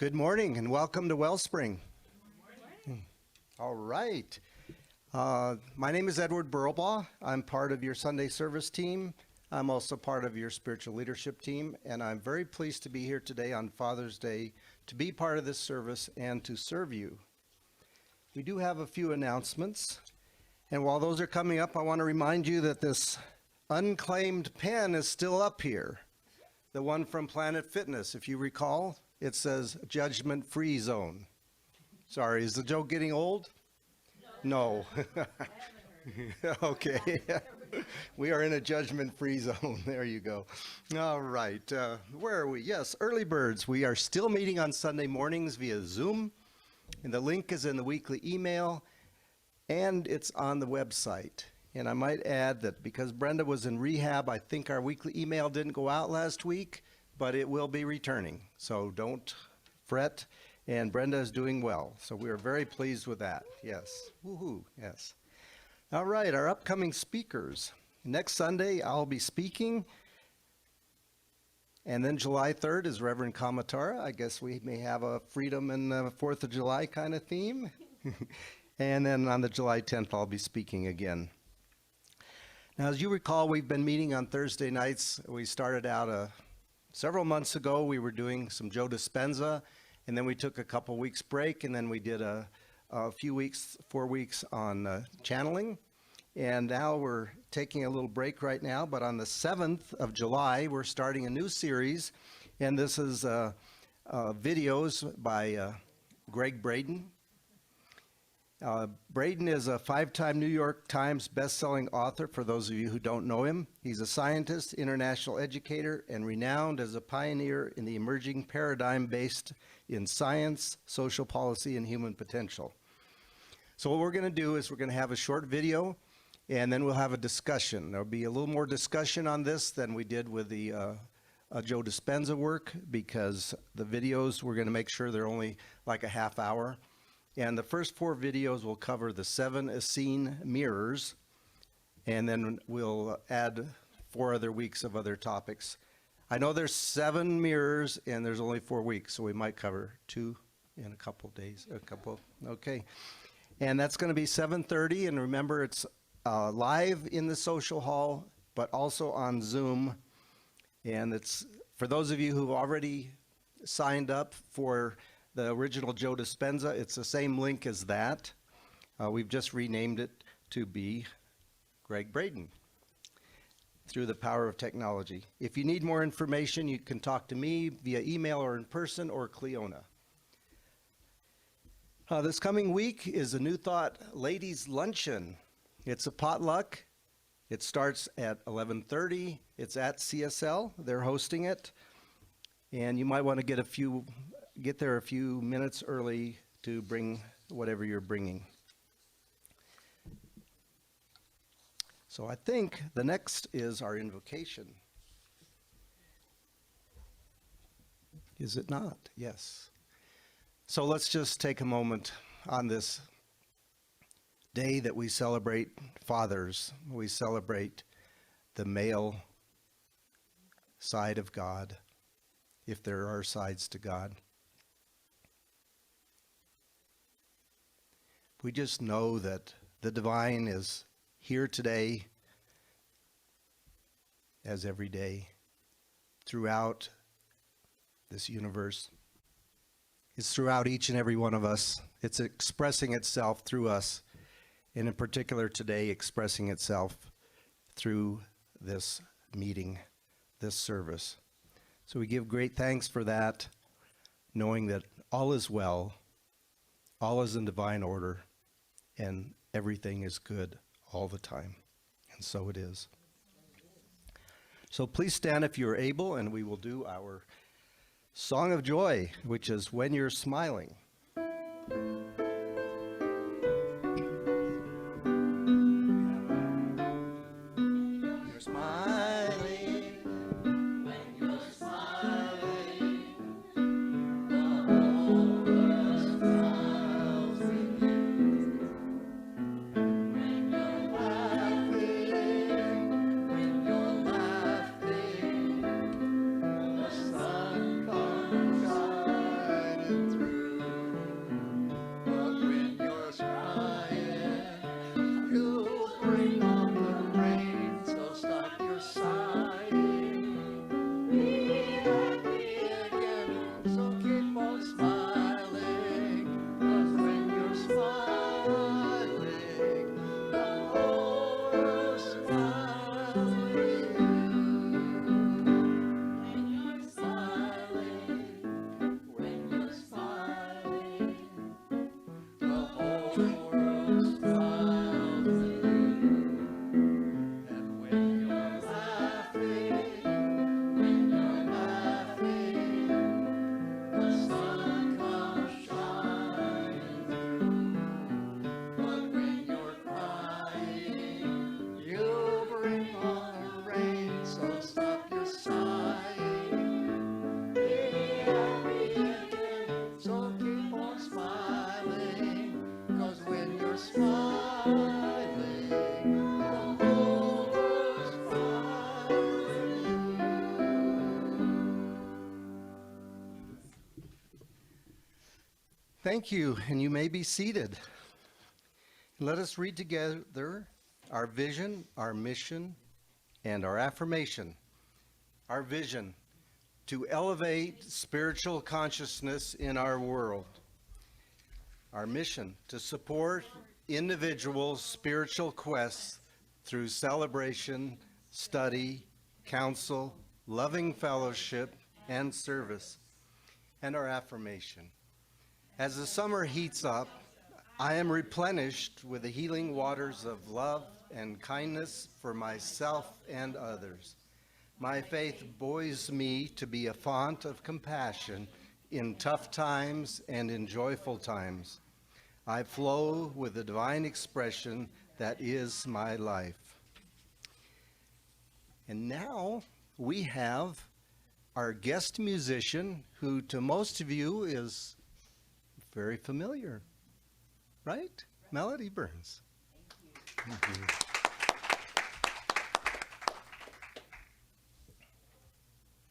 Good morning and welcome to Wellspring. All right. My name is Edward Burlbaugh. I'm part of your Sunday service team. I'm also part of your spiritual leadership team, and I'm very pleased to be here today on Father's Day to be part of this service and to serve you. We do have a few announcements, and while those are coming up, I want to remind you that this unclaimed pen is still up here, the one from Planet Fitness. If you recall, it says judgment-free zone. Sorry, is the joke getting old? No. Okay. We are in a judgment-free zone. There you go. All right. Where are we? Yes, early birds. We are still meeting on Sunday mornings via Zoom. And the link is in the weekly email, and it's on the website. And I might add that because Brenda was in rehab, I think our weekly email didn't go out last week, but it will be returning. So don't fret. And Brenda is doing well. So we are very pleased with that. Yes. Woohoo. Yes. All right. Our upcoming speakers. Next Sunday, I'll be speaking. And then July 3rd is Reverend Kamatara. I guess we may have a freedom and 4th of July kind of theme. And then on the July 10th, I'll be speaking again. Now, as you recall, we've been meeting on Thursday nights. We started out several months ago. We were doing some Joe Dispenza, and then we took a couple weeks break, and then we did a few weeks, 4 weeks on channeling. And now we're taking a little break right now, but on the 7th of July, we're starting a new series, and this is videos by Greg Braden. Braden is a 5-time New York Times best-selling author, for those of you who don't know him. He's a scientist, international educator, and renowned as a pioneer in the emerging paradigm based in science, social policy, and human potential. So what we're going to do is we're going to have a short video, and then we'll have a discussion. There'll be a little more discussion on this than we did with the Joe Dispenza work, because the videos, we're going to make sure they're only like a half hour. And the first 4 videos will cover the 7 Essene mirrors, and then we'll add 4 other weeks of other topics. I know there's 7 mirrors, and there's only 4 weeks, so we might cover 2 in a couple days. Okay. And that's going to be 7:30, and remember, it's live in the social hall, but also on Zoom. And it's for those of you who've already signed up for the original Joe Dispenza, it's the same link as that. We've just renamed it to be Greg Braden through the power of technology. If you need more information, you can talk to me via email or in person, or Cleona. This coming week is a New Thought Ladies Luncheon. It's a potluck. It starts at 11:30. It's at CSL. They're hosting it. And you might want to get there a few minutes early to bring whatever you're bringing. So I think the next is our invocation. Is it not? Yes. So let's just take a moment on this day that we celebrate fathers. We celebrate the male side of God, if there are sides to God. We just know that the divine is here today, as every day, throughout this universe. It's throughout each and every one of us. It's expressing itself through us, and in particular today, expressing itself through this meeting, this service. So we give great thanks for that, knowing that all is well, all is in divine order, and everything is good all the time. And so it is. So please stand if you're able, and we will do our Song of Joy, which is When You're Smiling. Thank you, and you may be seated. Let us read together our vision, our mission, and our affirmation. Our vision: to elevate spiritual consciousness in our world. Our mission: to support individuals' spiritual quests through celebration, study, counsel, loving fellowship, and service. And our affirmation: as the summer heats up, I am replenished with the healing waters of love and kindness for myself and others. My faith buoys me to be a font of compassion in tough times and in joyful times. I flow with the divine expression that is my life. And now we have our guest musician, who to most of you is very familiar, right? Melody Burns. Thank you.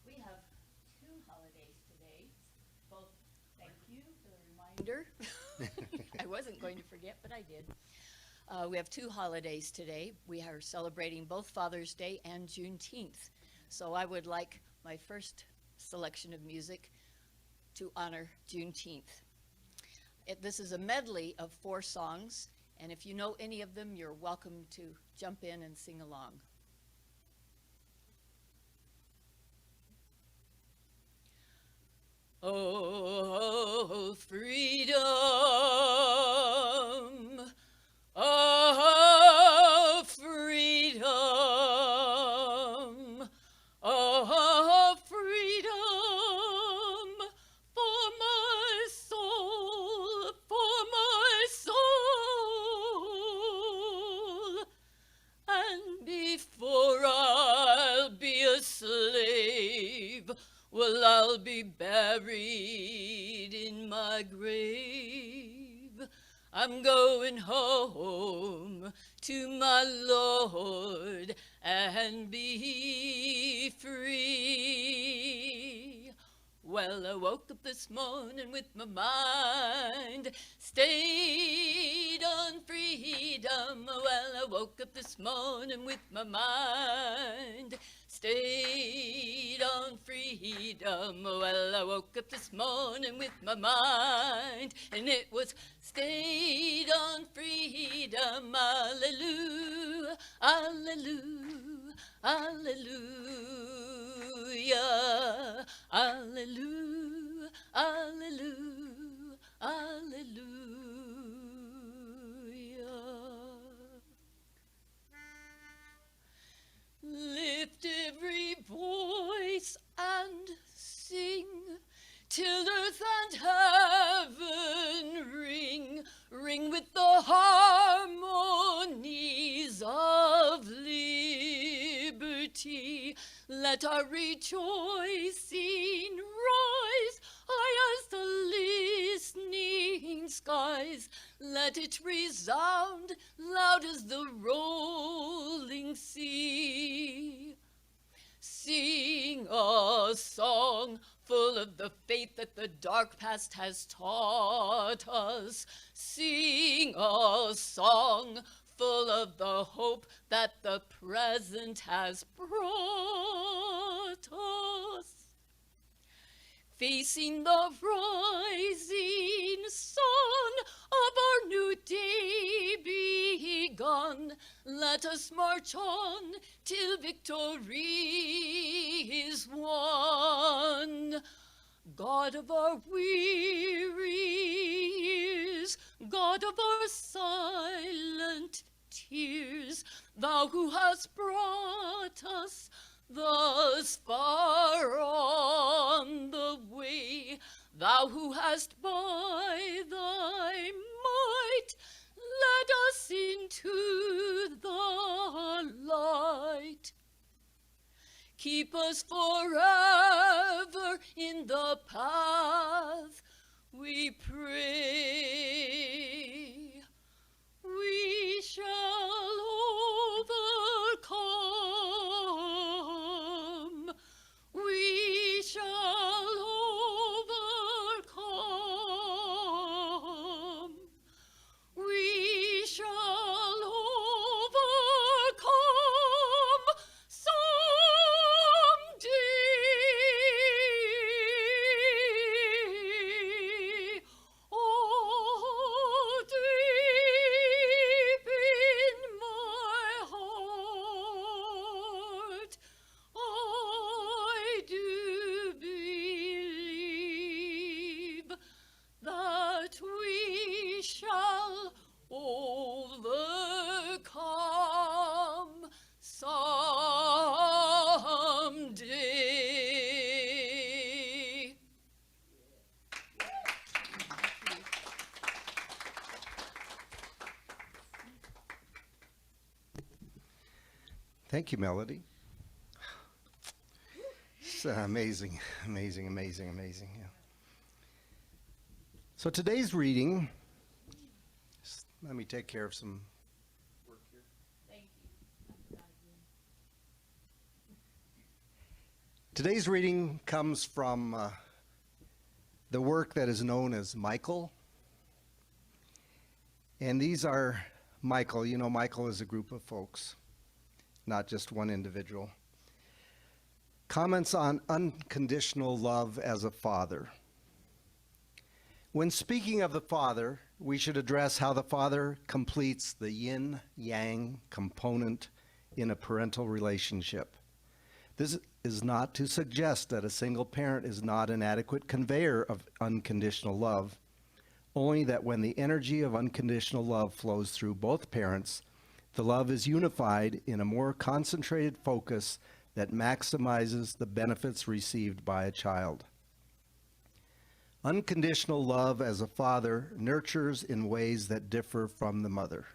We have two holidays today. Both, thank you for the reminder. I wasn't going to forget, but I did. We have two holidays today. We are celebrating both Father's Day and Juneteenth. So I would like my first selection of music to honor Juneteenth. This is a medley of 4 songs, and if you know any of them, you're welcome to jump in and sing along. Oh, freedom, oh, freedom, oh, freedom for my soul, and before I'll be a slave, well, I'll be buried in my grave. I'm going home to my Lord and be free. Well, I woke up this morning with my mind stayed on freedom. Well, I woke up this morning with my mind stayed on freedom. Well, I woke up this morning with my mind, and it was stayed on freedom. Hallelujah, hallelujah, hallelujah, hallelujah, hallelujah, hallelujah. Lift every voice and sing till earth and heaven ring, ring with the harmonies of liberty. Let our rejoicing rise high as the listening skies. Let it resound loud as the rolling sea. Sing a song full of the faith that the dark past has taught us. Sing a song full of the hope that the present has brought us. Facing the rising sun of our new day begun, let us march on till victory is won. God of our weary years, God of our silent tears, thou who hast brought us thus far on the way, thou who hast by thy might led us into the light. Keep us forever in the path, we pray. We shall overcome. We shall overcome. Thank you, Melody. It's amazing, amazing, amazing, amazing. Yeah. So today's reading, let me take care of some work here. Thank you. Today's reading comes from the work that is known as Michael. And these are Michael. You know, Michael is a group of folks, not just one individual. Comments on unconditional love as a father. When speaking of the father, we should address how the father completes the yin-yang component in a parental relationship. This is not to suggest that a single parent is not an adequate conveyor of unconditional love, only that when the energy of unconditional love flows through both parents, the love is unified in a more concentrated focus that maximizes the benefits received by a child. Unconditional love as a father nurtures in ways that differ from the mother.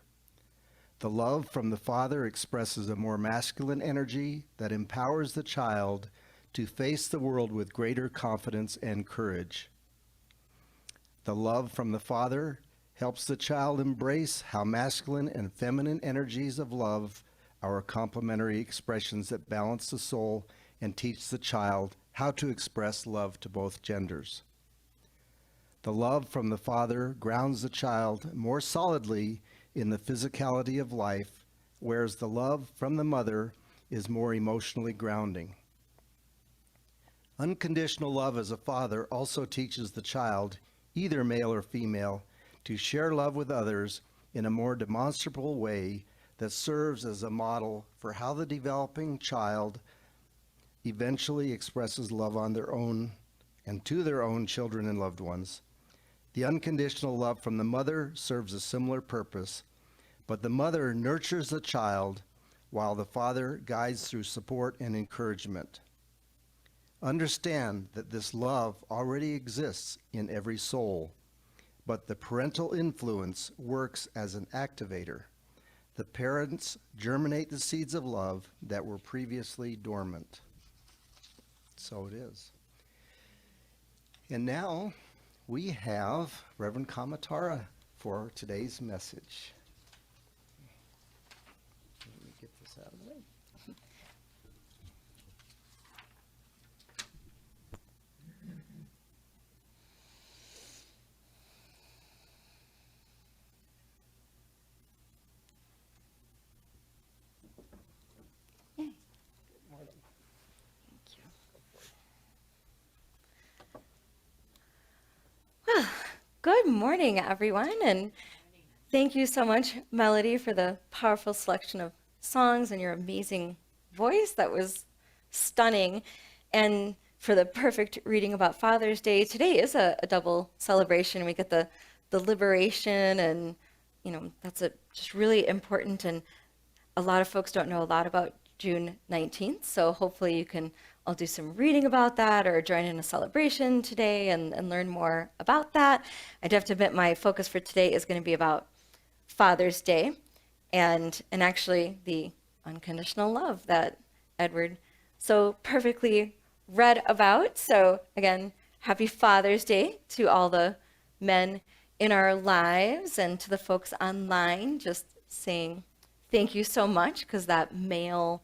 The love from the father expresses a more masculine energy that empowers the child to face the world with greater confidence and courage. The love from the father helps the child embrace how masculine and feminine energies of love are complementary expressions that balance the soul and teach the child how to express love to both genders. The love from the father grounds the child more solidly in the physicality of life, whereas the love from the mother is more emotionally grounding. Unconditional love as a father also teaches the child, either male or female, to share love with others in a more demonstrable way that serves as a model for how the developing child eventually expresses love on their own and to their own children and loved ones. The unconditional love from the mother serves a similar purpose, but the mother nurtures the child while the father guides through support and encouragement. Understand that this love already exists in every soul, but the parental influence works as an activator. The parents germinate the seeds of love that were previously dormant. So it is. And now we have Reverend Kamatara for today's message. Let me get this out of the way. Good morning, everyone, and thank you so much, Melody, for the powerful selection of songs and your amazing voice. That was stunning, and for the perfect reading about Father's Day. Today is a double celebration. We get the liberation, and that's just really important, and a lot of folks don't know a lot about June 19th, so hopefully I'll do some reading about that or join in a celebration today and learn more about that. I do have to admit my focus for today is going to be about Father's Day and actually the unconditional love that Edward so perfectly read about. So again, happy Father's Day to all the men in our lives and to the folks online, just saying thank you so much, because that male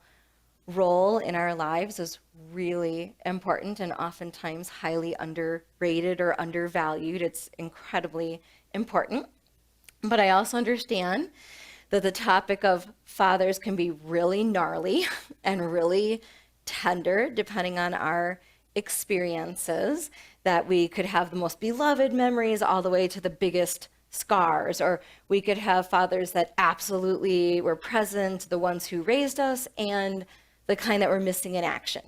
role in our lives is really important and oftentimes highly underrated or undervalued. It's incredibly important. But I also understand that the topic of fathers can be really gnarly and really tender depending on our experiences, that we could have the most beloved memories all the way to the biggest scars, or we could have fathers that absolutely were present, the ones who raised us, and the kind that were missing in action,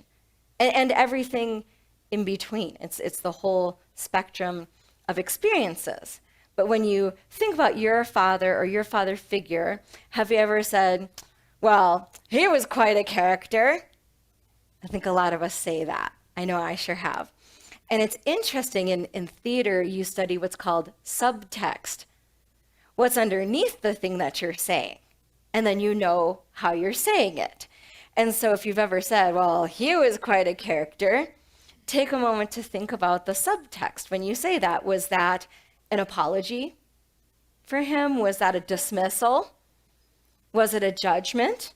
and everything in between. It's the whole spectrum of experiences. But when you think about your father or your father figure, have you ever said, well, he was quite a character? I think a lot of us say that. I know I sure have. And it's interesting, in theater, you study what's called subtext. What's underneath the thing that you're saying? And then you know how you're saying it. And so if you've ever said, well, he was quite a character, take a moment to think about the subtext. When you say that, was that an apology for him? Was that a dismissal? Was it a judgment?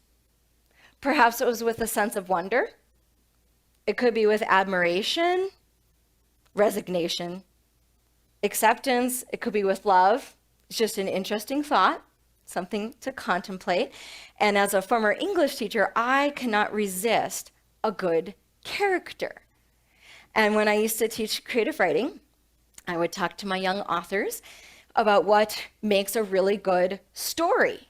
Perhaps it was with a sense of wonder. It could be with admiration, resignation, acceptance. It could be with love. It's just an interesting thought, something to contemplate. And as a former English teacher, I cannot resist a good character. And when I used to teach creative writing, I would talk to my young authors about what makes a really good story.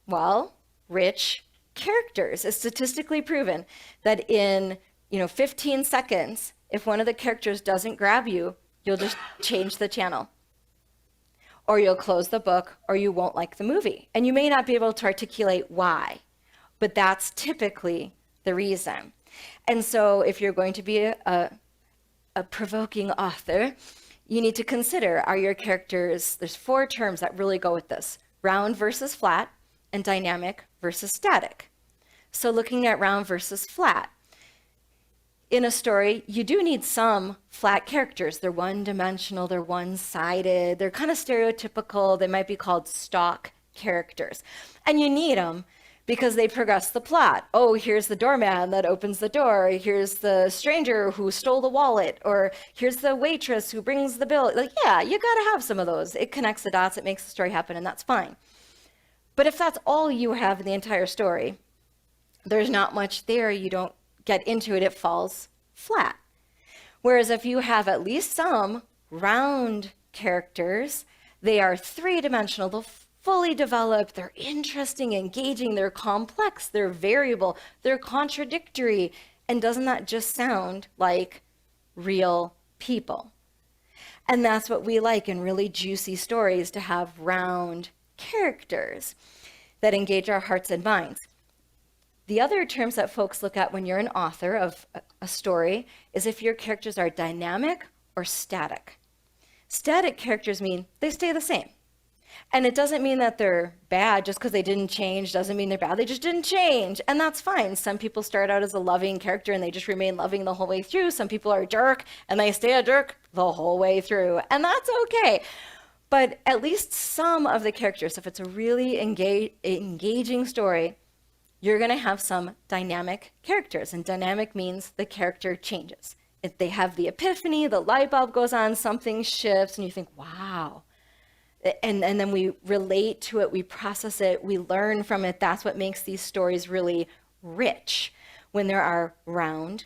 Well, rich characters. It's statistically proven that in 15 seconds, if one of the characters doesn't grab you, you'll just change the channel. Or you'll close the book, or you won't like the movie. And you may not be able to articulate why, but that's typically the reason. And so if you're going to be a provoking author, you need to consider, are your characters, there's 4 terms that really go with this: round versus flat, and dynamic versus static. So looking at round versus flat, in a story, you do need some flat characters. They're one-dimensional, they're one-sided, they're kind of stereotypical. They might be called stock characters. And you need them because they progress the plot. Oh, here's the doorman that opens the door. Here's the stranger who stole the wallet. Or here's the waitress who brings the bill. Like, yeah, you got to have some of those. It connects the dots, it makes the story happen, and that's fine. But if that's all you have in the entire story, there's not much there. You don't get into it, it falls flat. Whereas if you have at least some round characters, they are 3-dimensional, they're fully developed, they're interesting, engaging, they're complex, they're variable, they're contradictory. And doesn't that just sound like real people? And that's what we like in really juicy stories, to have round characters that engage our hearts and minds. The other terms that folks look at when you're an author of a story is if your characters are dynamic or static. Static characters mean they stay the same. And it doesn't mean that they're bad just because they didn't change, doesn't mean they're bad, they just didn't change. And that's fine. Some people start out as a loving character and they just remain loving the whole way through. Some people are a jerk and they stay a jerk the whole way through. And that's okay. But at least some of the characters, if it's a really engaging story, you're going to have some dynamic characters. And dynamic means the character changes. If they have the epiphany, the light bulb goes on, something shifts, and you think, wow. And then we relate to it, we process it, we learn from it. That's what makes these stories really rich, when there are round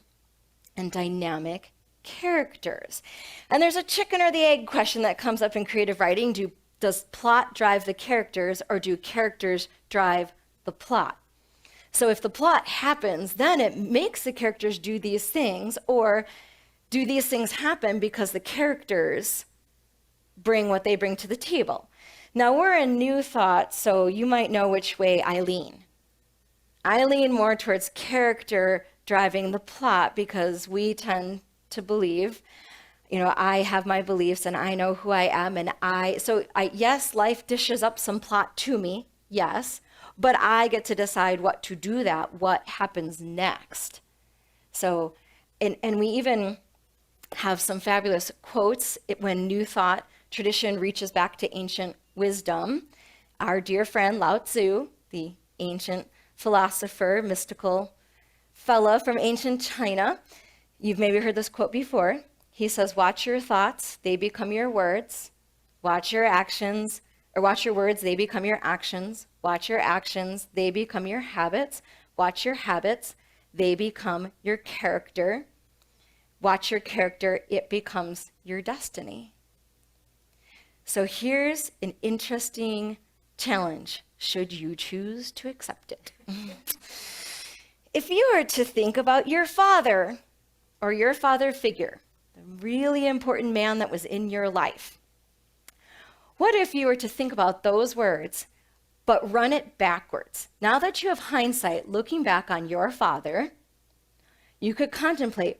and dynamic characters. And there's a chicken or the egg question that comes up in creative writing. Does plot drive the characters, or do characters drive the plot? So if the plot happens, then it makes the characters do these things, or do these things happen because the characters bring what they bring to the table? Now, we're in New Thought, so you might know which way I lean. I lean more towards character driving the plot, because we tend to believe, I have my beliefs and I know who I am, and yes, life dishes up some plot to me, yes, but I get to decide what to do what happens next. So, and we even have some fabulous quotes when New Thought tradition reaches back to ancient wisdom. Our dear friend Lao Tzu, the ancient philosopher, mystical fella from ancient China, you've maybe heard this quote before. He says, watch your thoughts, they become your words. Watch your actions, or watch your words, they become your actions. Watch your actions, they become your habits. Watch your habits, they become your character. Watch your character, it becomes your destiny. So here's an interesting challenge, should you choose to accept it. If you were to think about your father, or your father figure, the really important man that was in your life, what if you were to think about those words, but run it backwards? Now that you have hindsight, looking back on your father, you could contemplate,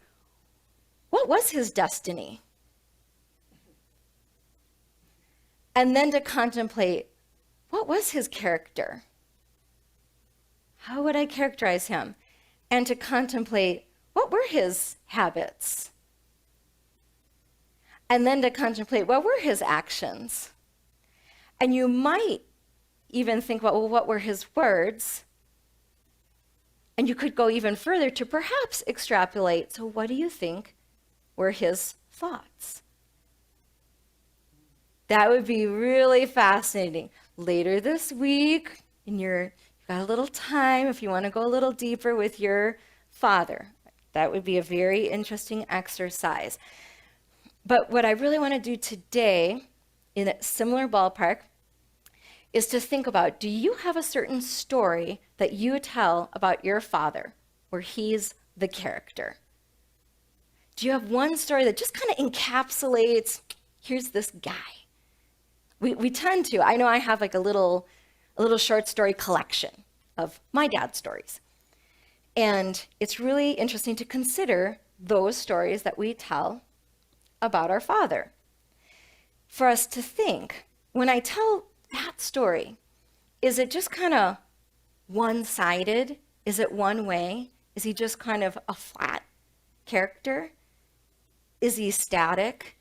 what was his destiny? And then to contemplate, what was his character? How would I characterize him? and to contemplate what were his habits, and then to contemplate what were his actions. And you might even think about, well, what were his words? And you could go even further to perhaps extrapolate, so what do you think were his thoughts? That would be really fascinating. Later this week, you've got a little time if you want to go a little deeper with your father. That would be a very interesting exercise. But what I really want to do today, in a similar ballpark, is to think about, do you have a certain story that you tell about your father where he's the character? Do you have one story that just kind of encapsulates, here's this guy? We tend to. I know I have like a little short story collection of my dad's stories. And it's really interesting to consider those stories that we tell about our father. For us to think, when I tell that story, is it just kind of one-sided? Is it one way? Is he just kind of a flat character? Is he static?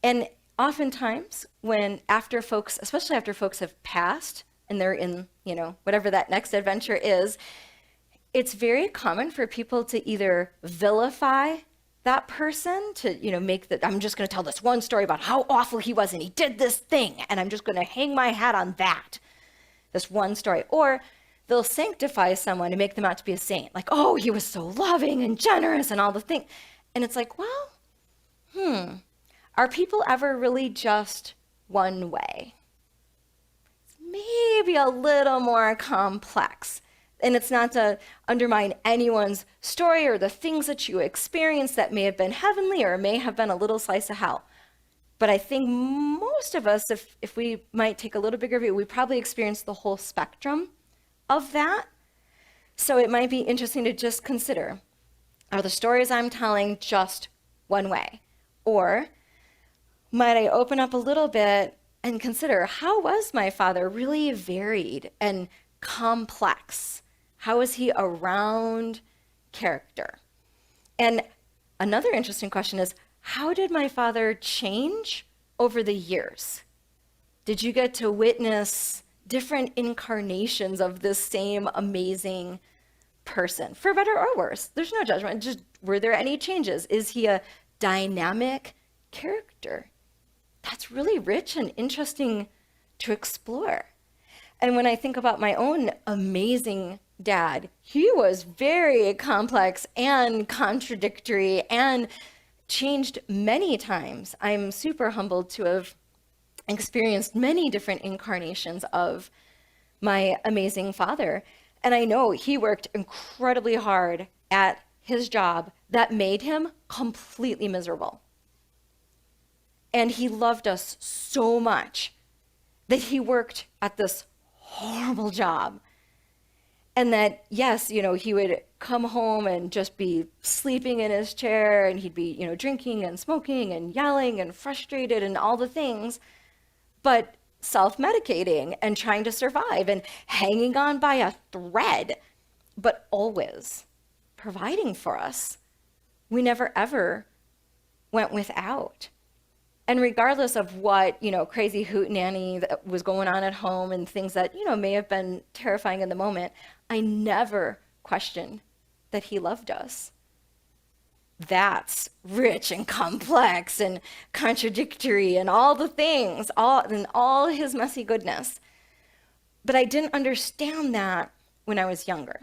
And oftentimes especially after folks have passed and they're in, whatever that next adventure is, it's very common for people to either vilify that person, to, I'm just going to tell this one story about how awful he was and he did this thing, and I'm just going to hang my hat on that, this one story. Or they'll sanctify someone and make them out to be a saint. Like, oh, he was so loving and generous and all the things. And it's like, well, are people ever really just one way? It's maybe a little more complex. And it's not to undermine anyone's story or the things that you experienced that may have been heavenly or may have been a little slice of hell. But I think most of us, if we might take a little bigger view, we probably experienced the whole spectrum of that. So it might be interesting to just consider, are the stories I'm telling just one way? Or might I open up a little bit and consider, how was my father really varied and complex? How is he around character? And another interesting question is, how did my father change over the years? Did you get to witness different incarnations of this same amazing person, for better or worse? There's no judgment. Just, were there any changes? Is he a dynamic character? That's really rich and interesting to explore. And when I think about my own amazing dad, he was very complex and contradictory and changed many times. I'm super humbled to have experienced many different incarnations of my amazing father. And I know he worked incredibly hard at his job that made him completely miserable. And he loved us so much that he worked at this horrible job. And that, yes, he would come home and just be sleeping in his chair, and he'd be, drinking and smoking and yelling and frustrated and all the things, but self-medicating and trying to survive and hanging on by a thread, but always providing for us. We never, ever went without. And regardless of what, crazy hootenanny that was going on at home and things that, may have been terrifying in the moment, I never questioned that he loved us. That's rich and complex and contradictory and all the things, all his messy goodness. But I didn't understand that when I was younger.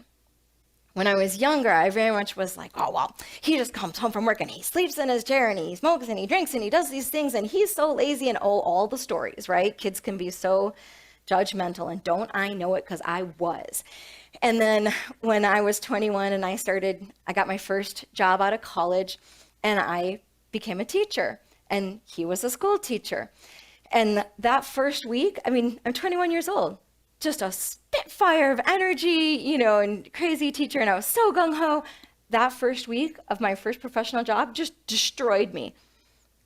When I was younger, I very much was like, oh, well, he just comes home from work and he sleeps in his chair and he smokes and he drinks and he does these things and he's so lazy, and all the stories, right? Kids can be so judgmental, and don't I know it, because I was. And then when I was 21 and I got my first job out of college, and I became a teacher, and he was a school teacher. And that first week, I'm 21 years old. Just a spitfire of energy, and crazy teacher, and I was so gung-ho. That first week of my first professional job just destroyed me.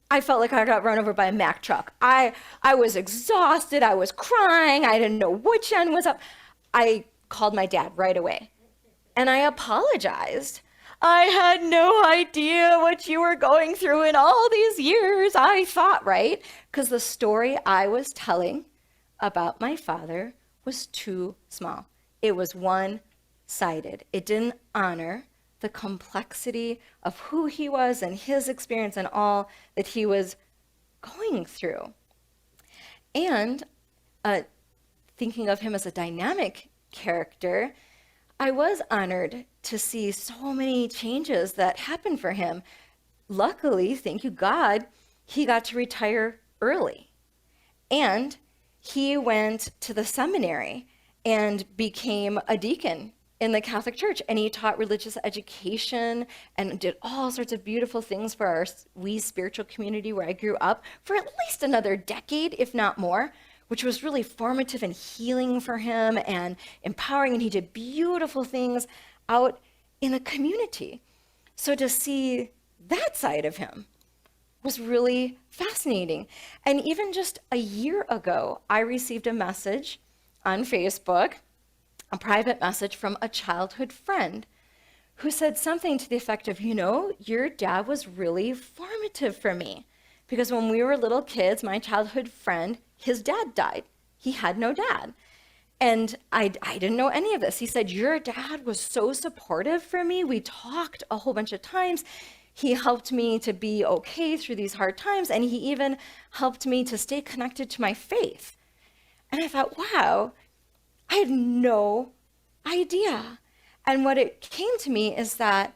I felt like I got run over by a Mack truck. I was exhausted, I was crying, I didn't know which end was up. I called my dad right away and I apologized. I had no idea what you were going through in all these years, I thought, right? Because the story I was telling about my father was too small. It was one-sided. It didn't honor the complexity of who he was and his experience and all that he was going through. And thinking of him as a dynamic character, I was honored to see so many changes that happened for him. Luckily, thank you God, he got to retire early. And he went to the seminary and became a deacon in the Catholic Church. And he taught religious education and did all sorts of beautiful things for our wee spiritual community where I grew up for at least another decade, if not more, which was really formative and healing for him and empowering. And he did beautiful things out in the community. So to see that side of him was really fascinating. And even just a year ago, I received a message on Facebook, a private message from a childhood friend who said something to the effect of, you know, your dad was really formative for me. Because when we were little kids, my childhood friend, his dad died. He had no dad. And I didn't know any of this. He said, your dad was so supportive for me. We talked a whole bunch of times. He helped me to be okay through these hard times. And he even helped me to stay connected to my faith. And I thought, wow, I had no idea. And what it came to me is that,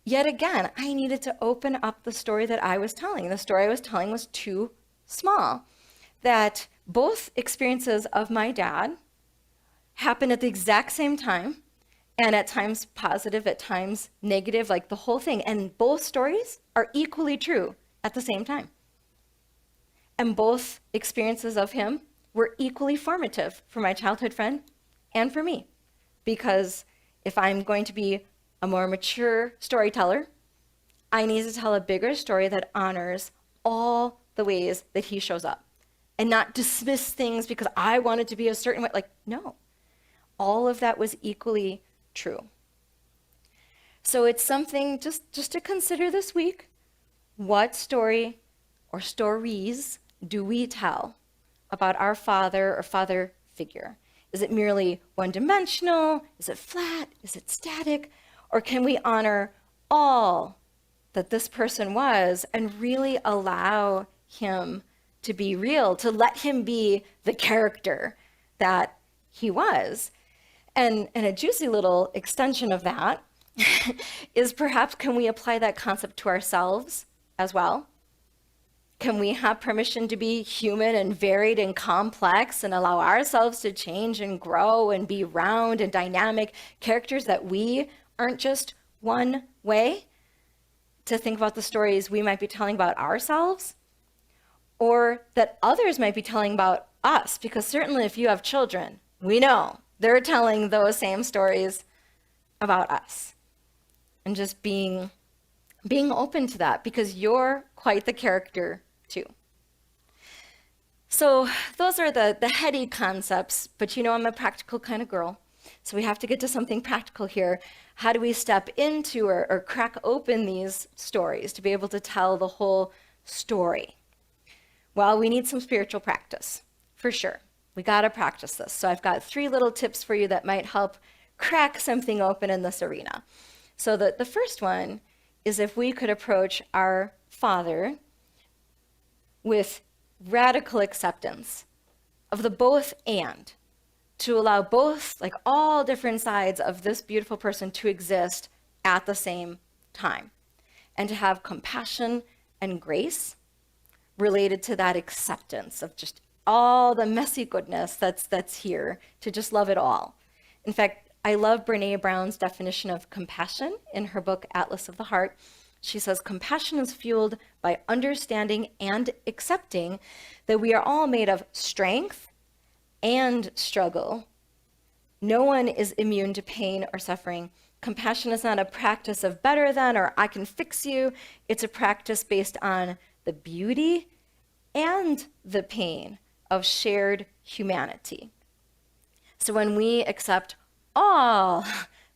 yet again, I needed to open up the story that I was telling. The story I was telling was too small. That both experiences of my dad happened at the exact same time, and at times positive, at times negative, like the whole thing. And both stories are equally true at the same time. And both experiences of him were equally formative for my childhood friend and for me. Because if I'm going to be a more mature storyteller, I need to tell a bigger story that honors all the ways that he shows up and not dismiss things because I want it to be a certain way. Like, no, all of that was equally true. So it's something just to consider this week. What story or stories do we tell about our father or father figure? Is it merely one-dimensional? Is it flat? Is it static? Or can we honor all that this person was and really allow him to be real, to let him be the character that he was? And a juicy little extension of that is perhaps, can we apply that concept to ourselves as well? Can we have permission to be human and varied and complex and allow ourselves to change and grow and be round and dynamic characters, that we aren't just one way? To think about the stories we might be telling about ourselves, or that others might be telling about us, because certainly if you have children, we know they're telling those same stories about us. And just being open to that, because you're quite the character too. So those are the heady concepts, but you know I'm a practical kind of girl, so we have to get to something practical here. How do we step into or crack open these stories to be able to tell the whole story? Well, we need some spiritual practice, for sure. We got to practice this. So I've got 3 little tips for you that might help crack something open in this arena. So the first one is if we could approach our Father with radical acceptance of the both and, to allow both, like all different sides of this beautiful person to exist at the same time, and to have compassion and grace related to that acceptance of just all the messy goodness that's here, to just love it all. In fact, I love Brene Brown's definition of compassion in her book, Atlas of the Heart. She says, compassion is fueled by understanding and accepting that we are all made of strength and struggle. No one is immune to pain or suffering. Compassion is not a practice of better than or I can fix you. It's a practice based on the beauty and the pain of shared humanity. So when we accept all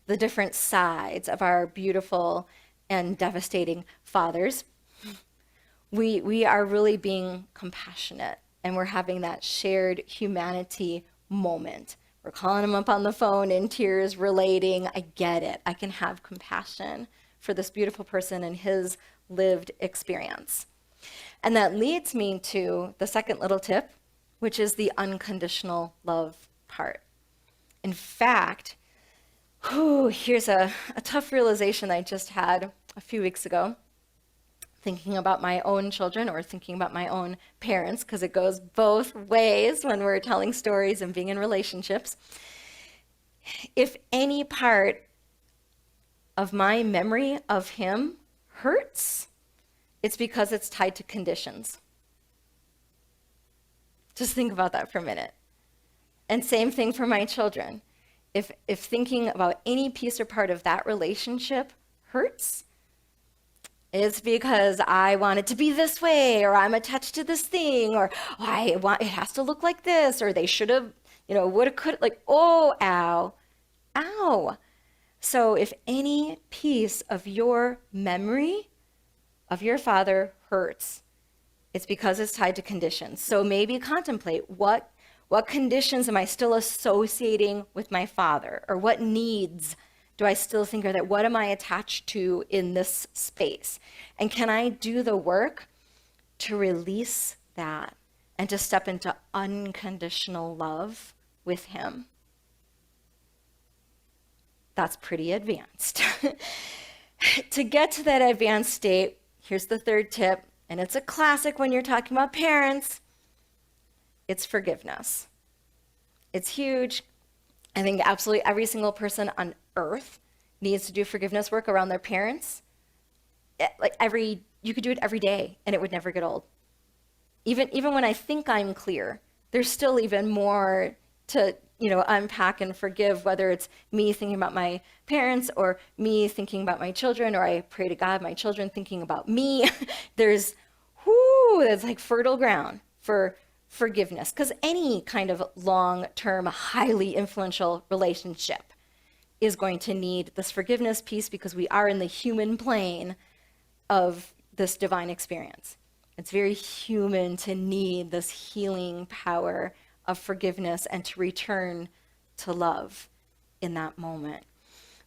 the different sides of our beautiful and devastating fathers, we are really being compassionate, and we're having that shared humanity moment. We're calling him up on the phone in tears, relating, I get it. I can have compassion for this beautiful person and his lived experience. And that leads me to the second little tip, which is the unconditional love part. In fact, here's a tough realization I just had a few weeks ago, thinking about my own children or thinking about my own parents, because it goes both ways when we're telling stories and being in relationships. If any part of my memory of him hurts, it's because it's tied to conditions. Just think about that for a minute. And same thing for my children. If thinking about any piece or part of that relationship hurts, it's because I want it to be this way, or I'm attached to this thing, or it has to look like this, or they should have, woulda, coulda, like, oh, ow, ow. So if any piece of your memory of your father hurts, it's because it's tied to conditions. So maybe contemplate what conditions am I still associating with my father, or what needs do I still think are that? What am I attached to in this space? And can I do the work to release that and to step into unconditional love with him? That's pretty advanced. To get to that advanced state, here's the third tip, and it's a classic when you're talking about parents. It's forgiveness. It's huge. I think absolutely every single person on earth needs to do forgiveness work around their parents. You could do it every day and it would never get old. Even when I think I'm clear, there's still even more to unpack and forgive, whether it's me thinking about my parents or me thinking about my children, or I pray to God, my children thinking about me. There's like fertile ground for forgiveness, because any kind of long-term, highly influential relationship is going to need this forgiveness piece, because we are in the human plane of this divine experience. It's very human to need this healing power of forgiveness and to return to love in that moment.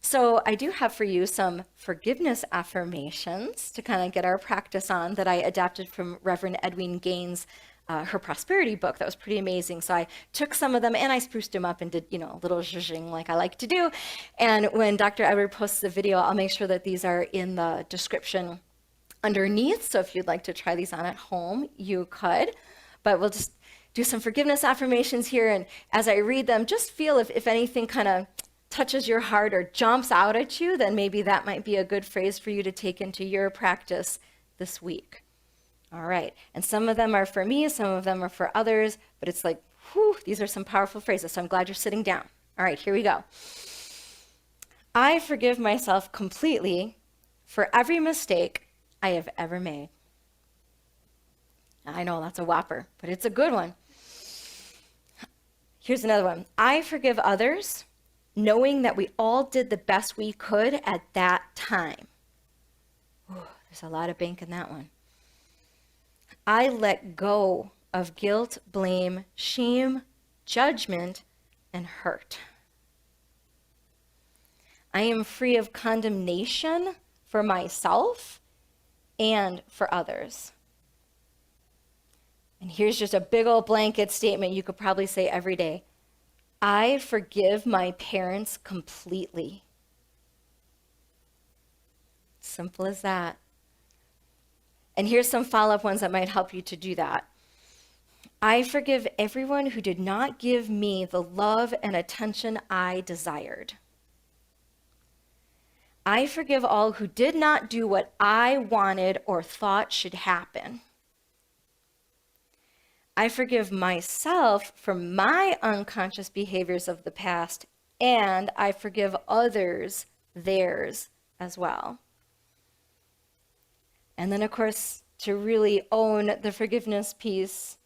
So I do have for you some forgiveness affirmations to kind of get our practice on, that I adapted from Reverend Edwene Gaines' her prosperity book. That was pretty amazing. So I took some of them and I spruced them up and did, a little zhuzhing like I like to do. And when Dr. Edward posts the video, I'll make sure that these are in the description underneath. So if you'd like to try these on at home, you could. But we'll just do some forgiveness affirmations here. And as I read them, just feel if anything kind of touches your heart or jumps out at you, then maybe that might be a good phrase for you to take into your practice this week. All right, and some of them are for me, some of them are for others, but it's like, these are some powerful phrases, so I'm glad you're sitting down. All right, here we go. I forgive myself completely for every mistake I have ever made. I know that's a whopper, but it's a good one. Here's another one. I forgive others, knowing that we all did the best we could at that time. There's a lot of bank in that one. I let go of guilt, blame, shame, judgment, and hurt. I am free of condemnation for myself and for others. And here's just a big old blanket statement you could probably say every day. I forgive my parents completely. Simple as that. And here's some follow-up ones that might help you to do that. I forgive everyone who did not give me the love and attention I desired. I forgive all who did not do what I wanted or thought should happen. I forgive myself for my unconscious behaviors of the past, and I forgive others theirs as well. And then, of course, to really own the forgiveness piece,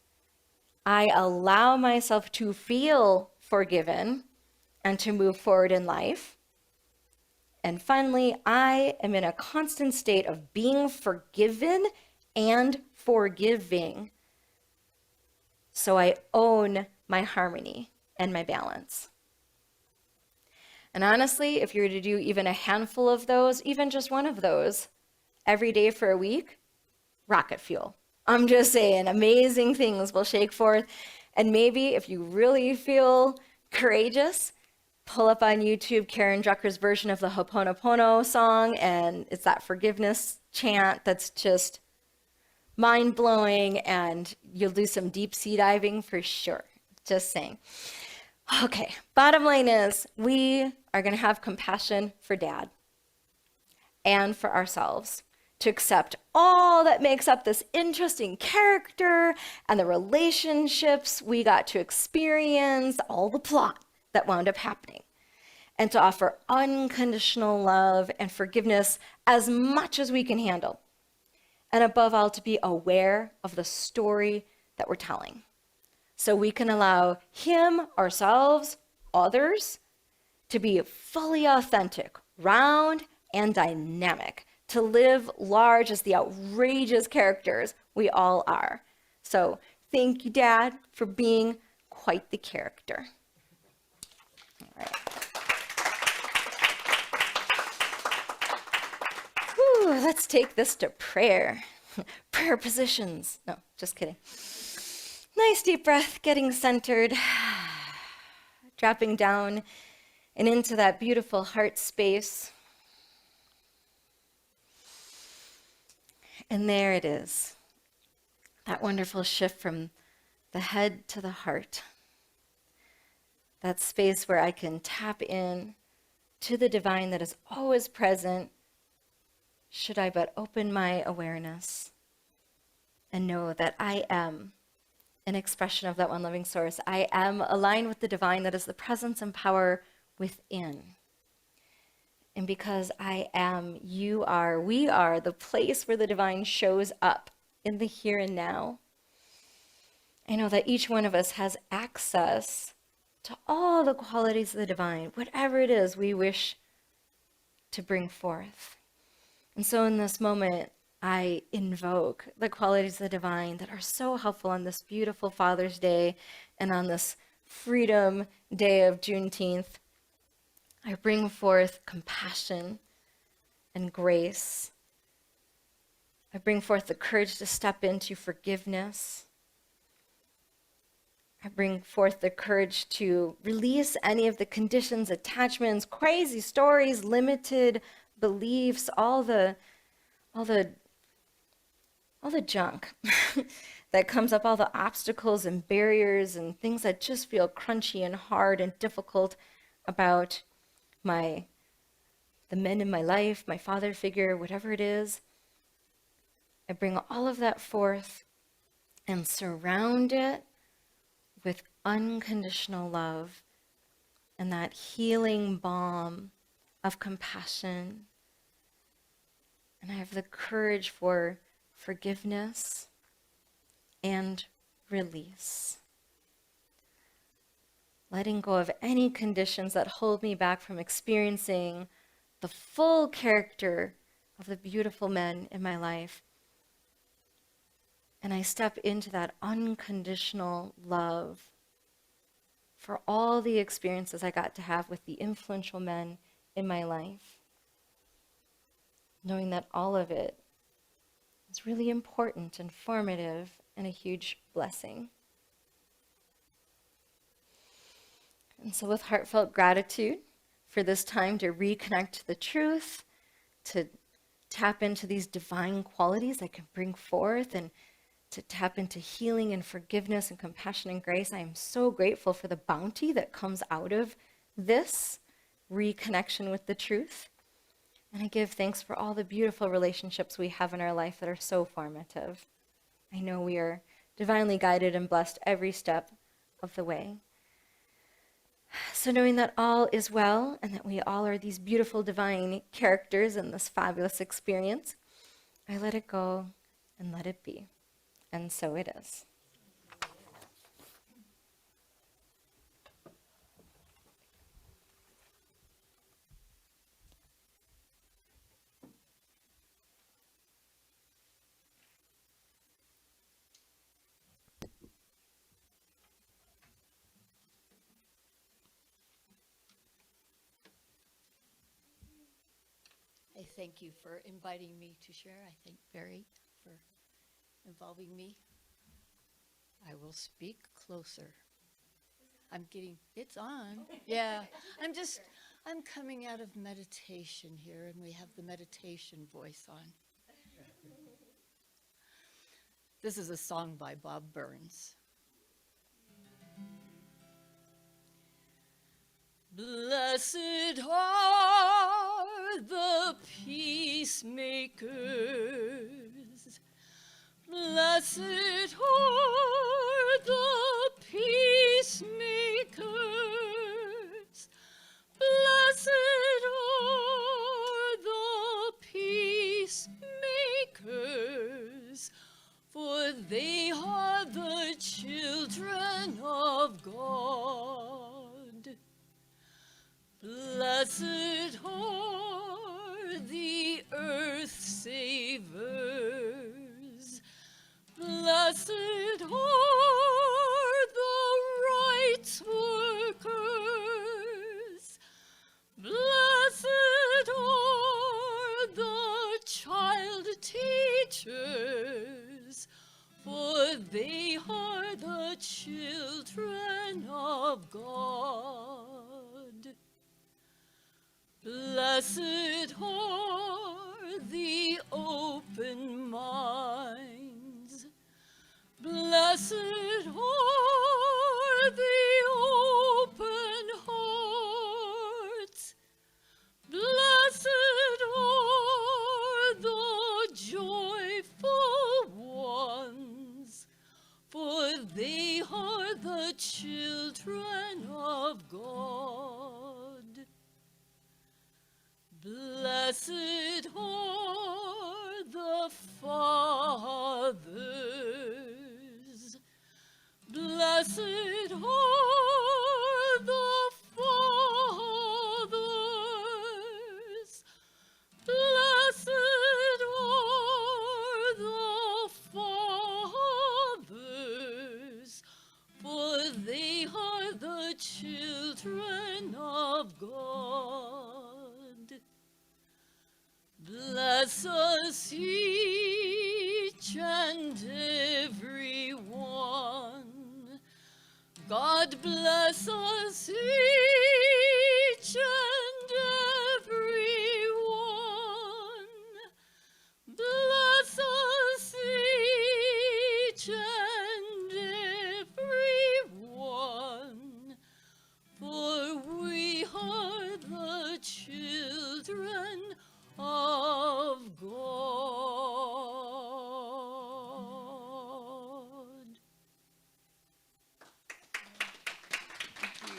I allow myself to feel forgiven and to move forward in life. And finally, I am in a constant state of being forgiven and forgiving. So I own my harmony and my balance. And honestly, if you were to do even a handful of those, even just one of those, every day for a week, rocket fuel. I'm just saying, amazing things will shake forth. And maybe if you really feel courageous, pull up on YouTube Karen Drucker's version of the Ho'oponopono song, and it's that forgiveness chant that's just mind-blowing, and you'll do some deep sea diving for sure. Just saying. Okay, bottom line is we are going to have compassion for Dad and for ourselves, to accept all that makes up this interesting character and the relationships we got to experience, all the plot that wound up happening, and to offer unconditional love and forgiveness as much as we can handle. And above all, to be aware of the story that we're telling, so we can allow him, ourselves, others, to be fully authentic, round, and dynamic, to live large as the outrageous characters we all are. So thank you, Dad, for being quite the character. All right. Whew, let's take this to prayer. Prayer positions. No, just kidding. Nice deep breath, getting centered, dropping down and into that beautiful heart space. And there it is, that wonderful shift from the head to the heart. That space where I can tap in to the divine that is always present, should I but open my awareness and know that I am an expression of that one loving source. I am aligned with the divine that is the presence and power within. And because I am, you are, we are the place where the divine shows up in the here and now. I know that each one of us has access to all the qualities of the divine, whatever it is we wish to bring forth. And so in this moment, I invoke the qualities of the divine that are so helpful on this beautiful Father's Day and on this Freedom Day of Juneteenth. I bring forth compassion and grace. I bring forth the courage to step into forgiveness. I bring forth the courage to release any of the conditions, attachments, crazy stories, limited beliefs, all the junk that comes up, all the obstacles and barriers and things that just feel crunchy and hard and difficult about the men in my life, my father figure, whatever it is. I bring all of that forth and surround it with unconditional love and that healing balm of compassion. And I have the courage for forgiveness and release. Letting go of any conditions that hold me back from experiencing the full character of the beautiful men in my life. And I step into that unconditional love for all the experiences I got to have with the influential men in my life. Knowing that all of it is really important and formative and a huge blessing. And so with heartfelt gratitude for this time to reconnect to the truth, to tap into these divine qualities I can bring forth, and to tap into healing and forgiveness and compassion and grace, I am so grateful for the bounty that comes out of this reconnection with the truth. And I give thanks for all the beautiful relationships we have in our life that are so formative. I know we are divinely guided and blessed every step of the way. So knowing that all is well and that we all are these beautiful divine characters in this fabulous experience, I let it go and let it be. And so it is. I thank you for inviting me to share. I thank Barry for involving me. I will speak closer. It's on. Yeah, I'm coming out of meditation here, and we have the meditation voice on. This is a song by Bob Burns. Blessed are the peacemakers. Blessed are the peacemakers. Blessed are the peacemakers, for they are the children of God. Blessed are the earth savers. Blessed are the rights workers. Blessed are the child teachers, for they are the children of God. Blessed are the open minds. Blessed are the open hearts. Blessed are the joyful ones, for they are the children of God. Blessed are the fathers. Blessed are the fathers. Blessed are the fathers, for they are the children of God. Bless us each and every one. God bless us each and every one. Bless us each and every one, for we are the children of God. Thank you.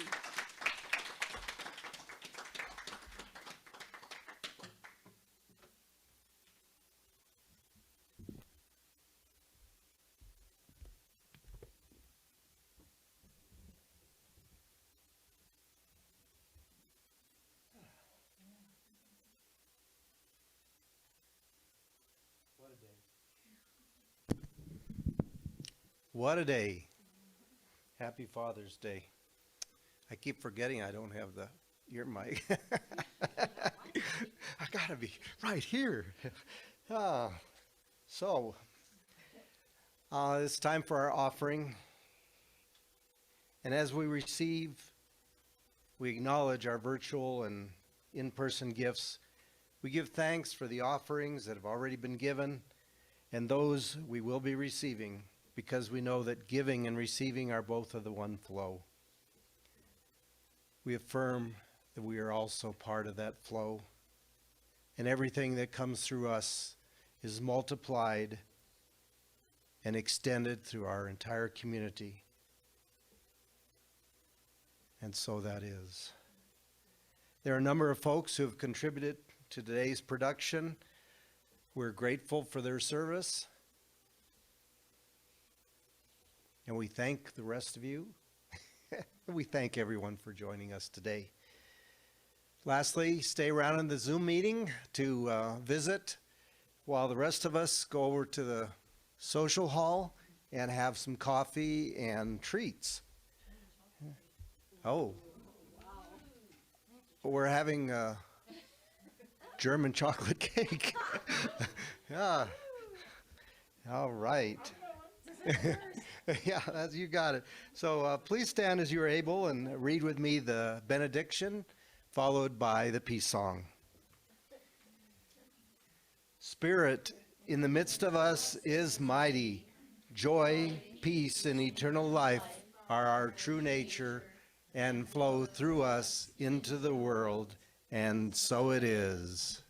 What a day. Happy Father's Day. I keep forgetting I don't have the ear mic. I gotta be right here. So, it's time for our offering. And as we receive, we acknowledge our virtual and in-person gifts. We give thanks for the offerings that have already been given and those we will be receiving, because we know that giving and receiving are both of the one flow. We affirm that we are also part of that flow, and everything that comes through us is multiplied and extended through our entire community. And so that is. There are a number of folks who have contributed to today's production. We're grateful for their service. And we thank the rest of you. We thank everyone for joining us today. Lastly, stay around in the Zoom meeting to visit while the rest of us go over to the social hall and have some coffee and treats. Oh. We're having German chocolate cake. Yeah. All right. Yeah, you got it. So please stand as you are able and read with me the benediction, followed by the peace song. Spirit in the midst of us is mighty. Joy, peace, and eternal life are our true nature and flow through us into the world, and so it is.